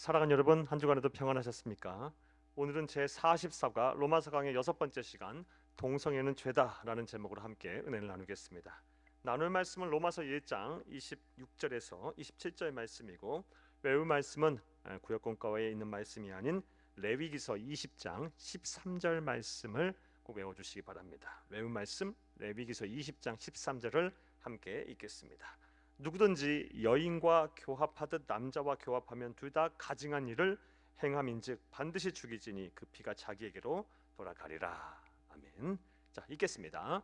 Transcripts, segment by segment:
사랑하는 여러분, 한 주간에도 평안하셨습니까? 오늘은 제44과 로마서 강의 6번째 시간 동성애는 죄다라는 제목으로 함께 은혜를 나누겠습니다. 나눌 말씀은 로마서 1장 26절에서 27절 말씀이고, 외울 말씀은 구역공과에 있는 말씀이 아닌 레위기서 20장 13절 말씀을 꼭 외워주시기 바랍니다. 외울 말씀 레위기서 20장 13절을 함께 읽겠습니다. 누구든지 여인과 교합하듯 남자와 교합하면 둘 다 가증한 일을 행함인즉 반드시 죽이지니 그 피가 자기에게로 돌아가리라. 아멘. 자, 읽겠습니다.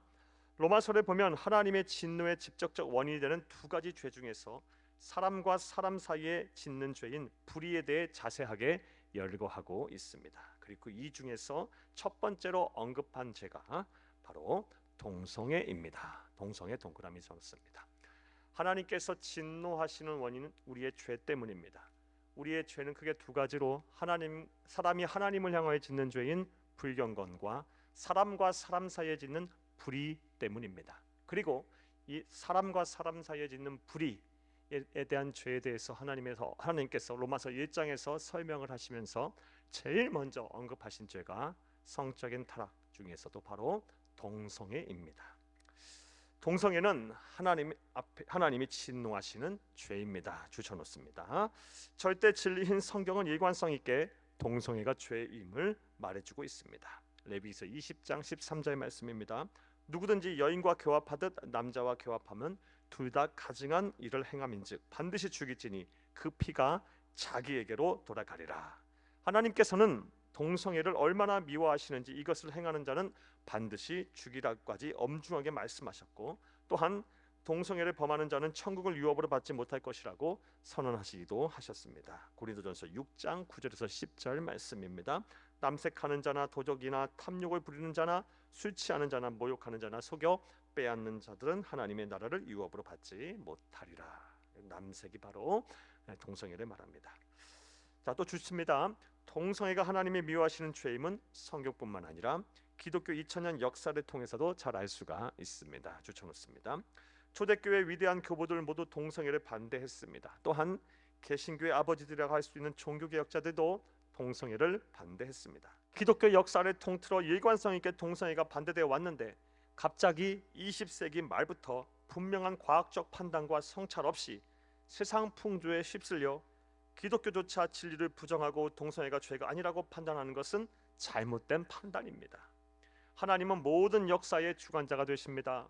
로마서를 보면 하나님의 진노의 직접적 원인이 되는 두 가지 죄 중에서 사람과 사람 사이에 짓는 죄인 불의에 대해 자세하게 열거하고 있습니다. 그리고 이 중에서 첫 번째로 언급한 죄가 바로 동성애입니다. 동성애 동그라미 썼습니다. 하나님께서 진노하시는 원인은 우리의 죄 때문입니다. 우리의 죄는 크게 두 가지로 사람이 하나님을 향하여 짓는 죄인 불경건과 사람과 사람 사이에 짓는 불의 때문입니다. 그리고 이 사람과 사람 사이에 짓는 불의에 대한 죄에 대해서 하나님께서 로마서 1장에서 설명을 하시면서 제일 먼저 언급하신 죄가 성적인 타락 중에서도 바로 동성애입니다. 동성애는 하나님이 진노하시는 죄입니다. 주쳐놓습니다. 절대 진리인 성경은 일관성 있게 동성애가 죄임을 말해주고 있습니다. 레위기서 20장 13절 말씀입니다. 누구든지 여인과 교합하듯 남자와 교합하면 둘 다 가증한 일을 행함인즉 반드시 죽이지니 그 피가 자기에게로 돌아가리라. 하나님께서는 동성애를 얼마나 미워하시는지 이것을 행하는 자는 반드시 죽이라고까지 엄중하게 말씀하셨고, 또한 동성애를 범하는 자는 천국을 유업으로 받지 못할 것이라고 선언하시기도 하셨습니다. 고린도전서 6장 9절에서 10절 말씀입니다. 남색하는 자나 도적이나 탐욕을 부리는 자나 술 취하는 자나 모욕하는 자나 속여 빼앗는 자들은 하나님의 나라를 유업으로 받지 못하리라. 남색이 바로 동성애를 말합니다. 자, 또 주십니다. 동성애가 하나님이 미워하시는 죄임은 성경뿐만 아니라 기독교 2000년 역사를 통해서도 잘 알 수가 있습니다. 추천했습니다. 초대교회 위대한 교보들 모두 동성애를 반대했습니다. 또한 개신교의 아버지들이라고 할 수 있는 종교개혁자들도 동성애를 반대했습니다. 기독교 역사를 통틀어 일관성 있게 동성애가 반대되어 왔는데, 갑자기 20세기 말부터 분명한 과학적 판단과 성찰 없이 세상 풍조에 휩쓸려 기독교조차 진리를 부정하고 동성애가 죄가 아니라고 판단하는 것은 잘못된 판단입니다. 하나님은 모든 역사의 주관자가 되십니다.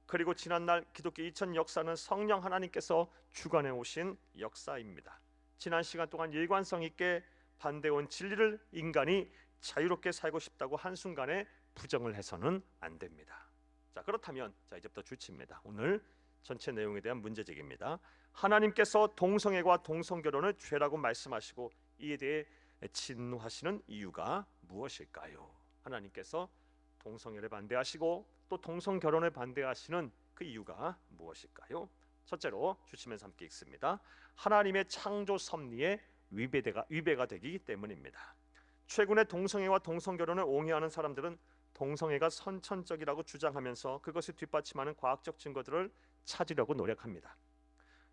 그리고 지난날 기독교 2000 역사는 성령 하나님께서 주관해 오신 역사입니다. 지난 시간 동안 일관성 있게 반대해온 진리를 인간이 자유롭게 살고 싶다고 한순간에 부정을 해서는 안 됩니다. 자, 그렇다면 이제부터 주치입니다. 오늘 전체 내용에 대한 문제제기입니다. 하나님께서 동성애와 동성결혼을 죄라고 말씀하시고 이에 대해 진노하시는 이유가 무엇일까요? 하나님께서 동성애를 반대하시고 또 동성결혼을 반대하시는 그 이유가 무엇일까요? 첫째로 주치면서 함께 읽습니다. 하나님의 창조 섭리에 위배가 되기 때문입니다. 최근에 동성애와 동성결혼을 옹호하는 사람들은 동성애가 선천적이라고 주장하면서 그것을 뒷받침하는 과학적 증거들을 찾으려고 노력합니다.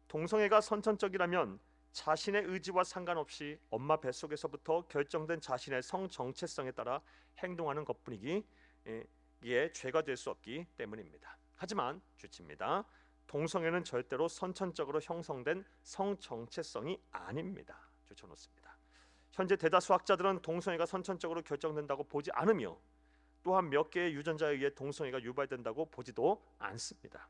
동성애가 선천적이라면 자신의 의지와 상관없이 엄마 뱃속에서부터 결정된 자신의 성 정체성에 따라 행동하는 것뿐이기에 죄가 될 수 없기 때문입니다. 하지만 주치입니다. 동성애는 절대로 선천적으로 형성된 성 정체성이 아닙니다. 주쳐놓습니다. 현재 대다수 학자들은 동성애가 선천적으로 결정된다고 보지 않으며, 또한 몇 개의 유전자에 의해 동성애가 유발된다고 보지도 않습니다.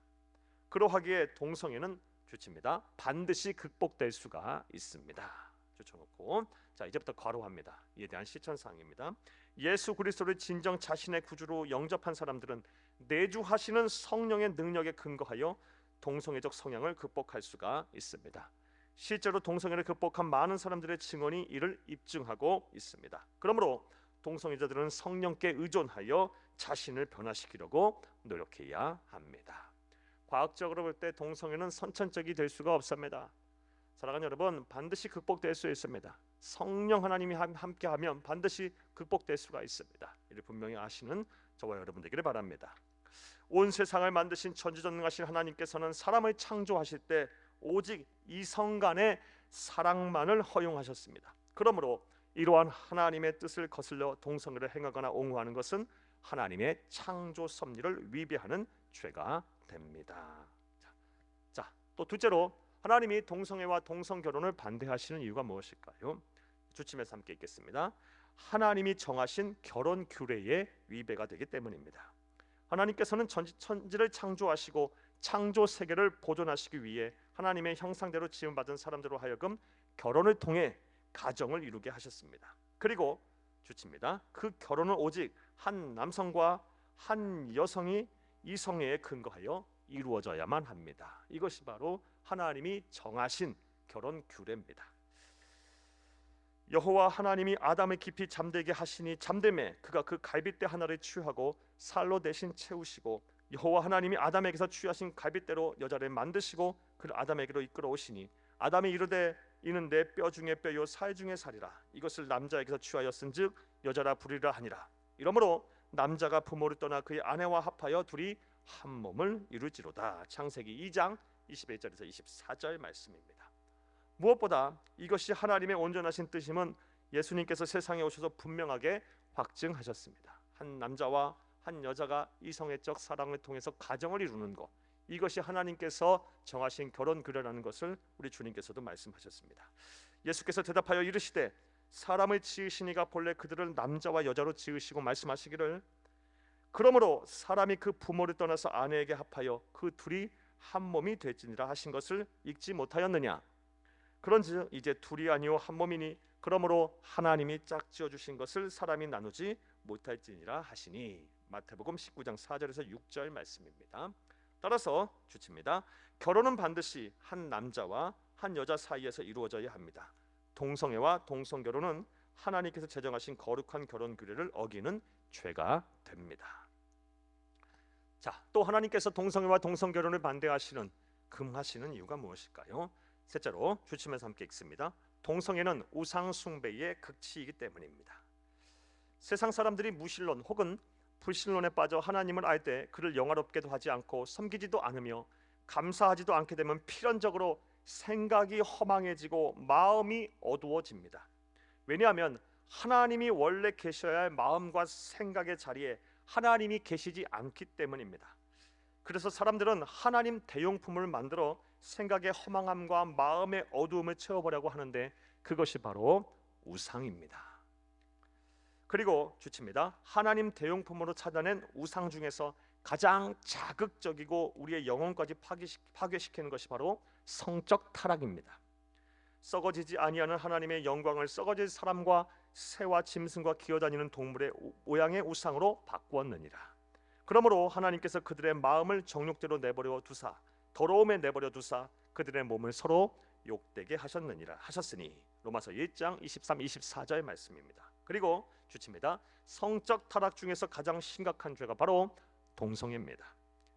그러하기에 동성애는 주치입니다. 반드시 극복될 수가 있습니다. 주쳐놓고 이제부터 괄호합니다. 이에 대한 실천사항입니다. 예수 그리스도를 진정 자신의 구주로 영접한 사람들은 내주하시는 성령의 능력에 근거하여 동성애적 성향을 극복할 수가 있습니다. 실제로 동성애를 극복한 많은 사람들의 증언이 이를 입증하고 있습니다. 그러므로 동성애자들은 성령께 의존하여 자신을 변화시키려고 노력해야 합니다. 과학적으로 볼 때 동성애는 선천적이 될 수가 없습니다. 사랑하는 여러분, 반드시 극복될 수 있습니다. 성령 하나님이 함께하면 반드시 극복될 수가 있습니다. 이를 분명히 아시는 저와 여러분 되기를 바랍니다. 온 세상을 만드신 전지전능하신 하나님께서는 사람을 창조하실 때 오직 이성 간의 사랑만을 허용하셨습니다. 그러므로 이러한 하나님의 뜻을 거슬러 동성애를 행하거나 옹호하는 것은 하나님의 창조 섭리를 위배하는 죄가 됩니다. 자, 또 둘째로 하나님이 동성애와 동성결혼을 반대하시는 이유가 무엇일까요? 주침에서 함께 읽겠습니다. 하나님이 정하신 결혼 규례의 위배가 되기 때문입니다. 하나님께서는 천지를 창조하시고 창조 세계를 보존하시기 위해 하나님의 형상대로 지음받은 사람들로 하여금 결혼을 통해 가정을 이루게 하셨습니다. 그리고 주칩니다. 그 결혼은 오직 한 남성과 한 여성이 이성애에 근거하여 이루어져야만 합니다. 이것이 바로 하나님이 정하신 결혼 규례입니다. 여호와 하나님이 아담을 깊이 잠들게 하시니 잠됨에 그가 그 갈빗대 하나를 취하고 살로 대신 채우시고 여호와 하나님이 아담에게서 취하신 갈빗대로 여자를 만드시고 그를 아담에게로 이끌어 오시니 아담이 이르되 이는 내 뼈 중에 뼈요 살 중에 살이라 이것을 남자에게서 취하였은즉 여자라 부르리라 하니라. 이러므로 남자가 부모를 떠나 그의 아내와 합하여 둘이 한 몸을 이룰지로다. 창세기 2장 21절에서 24절 말씀입니다. 무엇보다 이것이 하나님의 온전하신 뜻임은 예수님께서 세상에 오셔서 분명하게 확증하셨습니다. 한 남자와 한 여자가 이성애적 사랑을 통해서 가정을 이루는 것, 이것이 하나님께서 정하신 결혼 규례라는 것을 우리 주님께서도 말씀하셨습니다. 예수께서 대답하여 이르시되 사람을 지으시니가 본래 그들을 남자와 여자로 지으시고 말씀하시기를 그러므로 사람이 그 부모를 떠나서 아내에게 합하여 그 둘이 한 몸이 될지니라 하신 것을 읽지 못하였느냐. 그런즉 이제 둘이 아니요 한 몸이니 그러므로 하나님이 짝지어 주신 것을 사람이 나누지 못할지니라 하시니. 마태복음 19장 4절에서 6절 말씀입니다. 따라서 주칩니다. 결혼은 반드시 한 남자와 한 여자 사이에서 이루어져야 합니다. 동성애와 동성결혼은 하나님께서 제정하신 거룩한 결혼 규례를 어기는 죄가 됩니다. 자, 또 하나님께서 동성애와 동성결혼을 반대하시는 금하시는 이유가 무엇일까요? 셋째로 주침에서 함께 읽습니다. 동성애는 우상 숭배의 극치이기 때문입니다. 세상 사람들이 무신론 혹은 불신론에 빠져 하나님을 알 때 그를 영화롭게도 하지 않고 섬기지도 않으며 감사하지도 않게 되면 필연적으로 생각이 허망해지고 마음이 어두워집니다. 왜냐하면 하나님이 원래 계셔야 할 마음과 생각의 자리에 하나님이 계시지 않기 때문입니다. 그래서 사람들은 하나님 대용품을 만들어 생각의 허망함과 마음의 어두움을 채워보려고 하는데 그것이 바로 우상입니다. 그리고 주칩니다. 하나님 대용품으로 찾아낸 우상 중에서 가장 자극적이고 우리의 영혼까지 파괴시키는 것이 바로 성적 타락입니다. 썩어지지 아니하는 하나님의 영광을 썩어질 사람과 새와 짐승과 기어다니는 동물의 모양의 우상으로 바꾸었느니라. 그러므로 하나님께서 그들의 마음을 정욕대로 내버려 두사 더러움에 내버려 두사 그들의 몸을 서로 욕되게 하셨으니. 로마서 1장 23, 24절 말씀입니다. 그리고 주칩니다. 성적 타락 중에서 가장 심각한 죄가 바로 동성애입니다.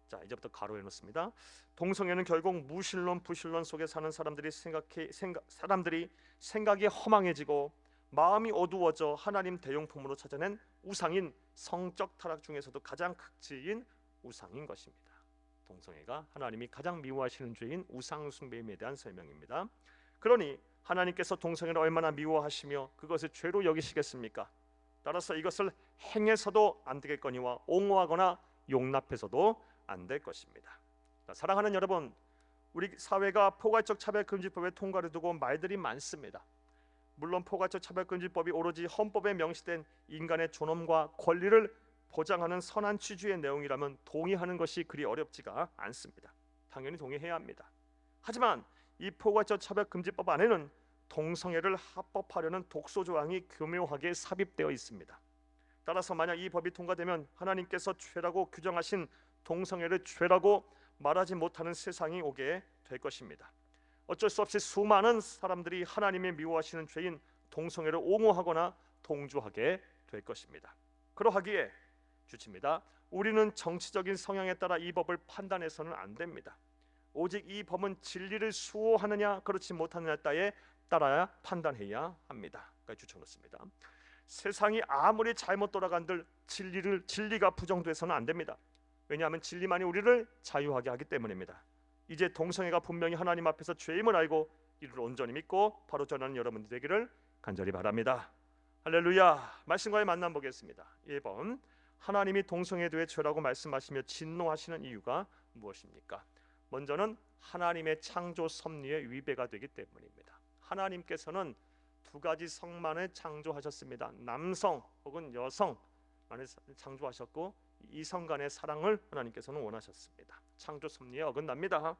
자, 이제부터 가로해 놓습니다. 동성애는 결국 무신론, 불신론 속에 사는 사람들이 생각이 허망해지고 마음이 어두워져 하나님 대용품으로 찾아낸 우상인 성적 타락 중에서도 가장 극치인 우상인 것입니다. 동성애가 하나님이 가장 미워하시는 죄인 우상 숭배에 대한 설명입니다. 그러니 하나님께서 동성애를 얼마나 미워하시며 그것을 죄로 여기시겠습니까? 따라서 이것을 행해서도 안 되겠거니와 옹호하거나 용납해서도 안 될 것입니다. 자, 사랑하는 여러분, 우리 사회가 포괄적 차별금지법의 통과를 두고 말들이 많습니다. 물론 포괄적 차별금지법이 오로지 헌법에 명시된 인간의 존엄과 권리를 보장하는 선한 취지의 내용이라면 동의하는 것이 그리 어렵지가 않습니다. 당연히 동의해야 합니다. 하지만 이 포괄적 차별금지법 안에는 동성애를 합법화하려는 독소 조항이 교묘하게 삽입되어 있습니다. 따라서 만약 이 법이 통과되면 하나님께서 죄라고 규정하신 동성애를 죄라고 말하지 못하는 세상이 오게 될 것입니다. 어쩔 수 없이 수많은 사람들이 하나님의 미워하시는 죄인 동성애를 옹호하거나 동조하게 될 것입니다. 그러하기에 주칩니다. 우리는 정치적인 성향에 따라 이 법을 판단해서는 안 됩니다. 오직 이 법은 진리를 수호하느냐 그렇지 못하느냐에 따라야 판단해야 합니다. 까지 추천했습니다. 세상이 아무리 잘못 돌아간들 진리가 부정돼서는 안 됩니다. 왜냐하면 진리만이 우리를 자유하게 하기 때문입니다. 이제 동성애가 분명히 하나님 앞에서 죄임을 알고 이를 온전히 믿고 바로 전하는 여러분들 되기를 간절히 바랍니다. 할렐루야. 말씀과의 만남 보겠습니다. 1번, 하나님이 동성애에 대해 죄라고 말씀하시며 진노하시는 이유가 무엇입니까? 먼저는 하나님의 창조 섭리의 위배가 되기 때문입니다. 하나님께서는 두 가지 성만을 창조하셨습니다. 남성 혹은 여성만을 창조하셨고 이성 간의 사랑을 하나님께서는 원하셨습니다. 창조 섭리에 어긋납니다.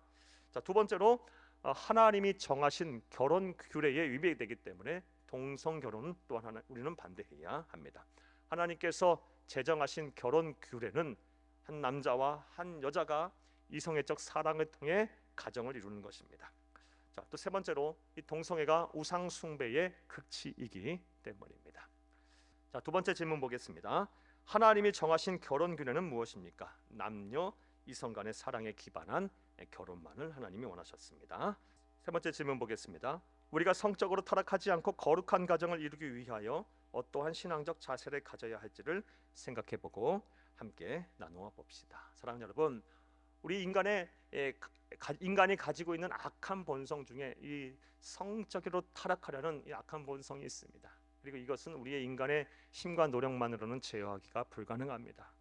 자, 두 번째로 하나님이 정하신 결혼 규례에 위배되기 때문에 동성 결혼은 또한 우리는 반대해야 합니다. 하나님께서 제정하신 결혼 규례는 한 남자와 한 여자가 이성애적 사랑을 통해 가정을 이루는 것입니다. 자, 또 세 번째로 이 동성애가 우상 숭배의 극치이기 때문입니다. 자, 두 번째 질문 보겠습니다. 하나님이 정하신 결혼 규례는 무엇입니까? 남녀 이성 간의 사랑에 기반한 결혼만을 하나님이 원하셨습니다. 세 번째 질문 보겠습니다. 우리가 성적으로 타락하지 않고 거룩한 가정을 이루기 위하여 어떠한 신앙적 자세를 가져야 할지를 생각해보고 함께 나누어 봅시다. 사랑하는 여러분, 우리 인간이 가지고 있는 악한 본성 중에 이 성적으로 타락하려는 이 악한 본성이 있습니다. 그리고 이것은 우리의 인간의 힘과 노력만으로는 제어하기가 불가능합니다.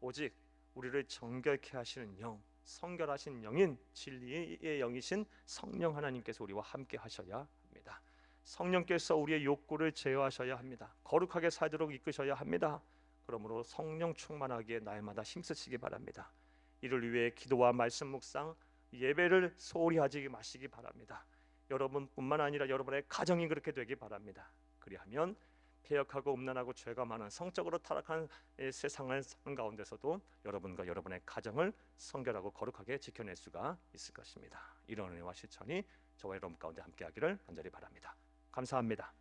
오직 우리를 정결케 하시는 영, 성결하신 영인 진리의 영이신 성령 하나님께서 우리와 함께 하셔야 합니다. 성령께서 우리의 욕구를 제어하셔야 합니다. 거룩하게 살도록 이끄셔야 합니다. 그러므로 성령 충만하기에 날마다 힘쓰시기 바랍니다. 이를 위해 기도와 말씀 묵상, 예배를 소홀히 하지 마시기 바랍니다. 여러분뿐만 아니라 여러분의 가정이 그렇게 되기 바랍니다. 그리하면 패역하고 음란하고 죄가 많은 성적으로 타락한 세상을 사는 가운데서도 여러분과 여러분의 가정을 성결하고 거룩하게 지켜낼 수가 있을 것입니다. 이런 은혜와 실천이 저와 여러분 가운데 함께하기를 간절히 바랍니다. 감사합니다.